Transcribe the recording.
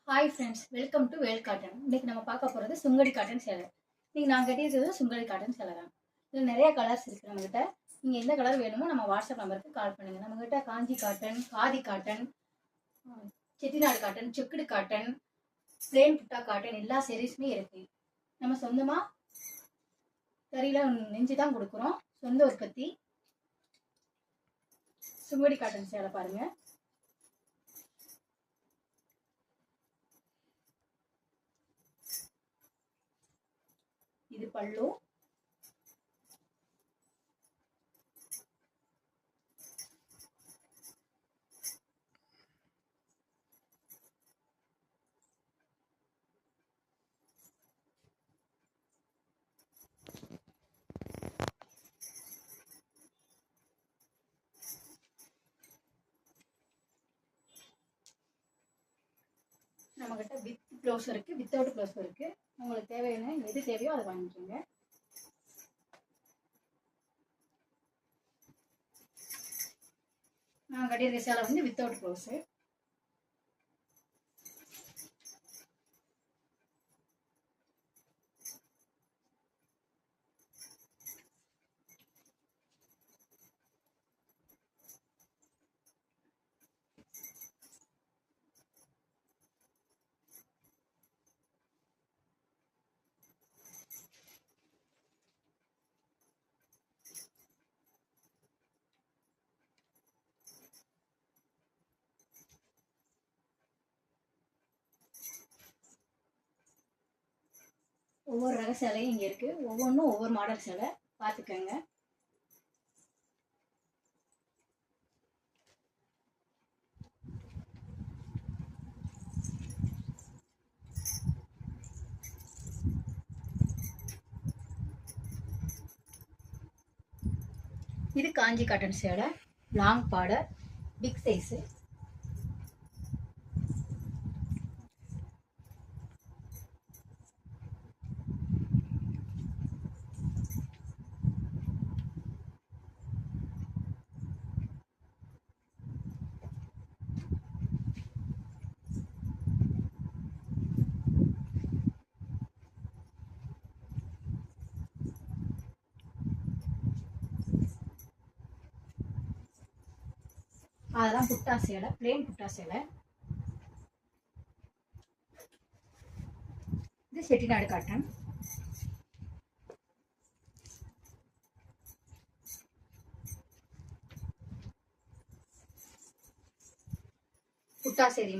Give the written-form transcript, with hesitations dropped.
Hi friends, welcome to Vel cotton. இன்னைக்கு நம்ம பார்க்க போகிறது சுங்கடி காட்டன் சேலை. இன்னைக்கு நான் கட்டியிருக்கிறது சுங்கடி காட்டன் சேலை தான். இதில் நிறைய கலர்ஸ் இருக்குது நம்மகிட்ட. நீங்கள் எந்த கலர் வேணுமோ நம்ம வாட்ஸ்அப் நம்பருக்கு கால் பண்ணுங்கள். நம்மகிட்ட Kanchi cotton, Khadi cotton, Chettinad cotton, checked cotton, plain butta cotton எல்லா சீரீஸுமே இருக்குது. நம்ம சொந்தமாக தறியில் நெஞ்சு தான் கொடுக்குறோம். சொந்த உற்பத்தி. சுங்கடி காட்டன் சேலை பாருங்கள். இது பல்லு. நம்மகிட்ட வித் ப்ளவுஸ் இருக்குது, வித்தவுட் ப்ளவுஸ் இருக்குது. உங்களுக்கு தேவையான எது தேவையோ அதை வாங்கிக்கோங்க. நான் கட்டியிருக்க சேலை வந்து வித்தவுட் ப்ளவுஸு. ஒவ்வொரு ரக சேலையும் இங்கே இருக்குது. ஒவ்வொன்றும் ஒவ்வொரு மாடல் சேலை. பார்த்துக்கோங்க. இது காஞ்சி காட்டன் சேலை, லாங் பார்டர், பிக் சைஸு. அதெல்லாம் புட்டா சேலை, பிளேன் புட்டா சேலை. இது செட்டிநாடு காட்டன். புட்டா சேரி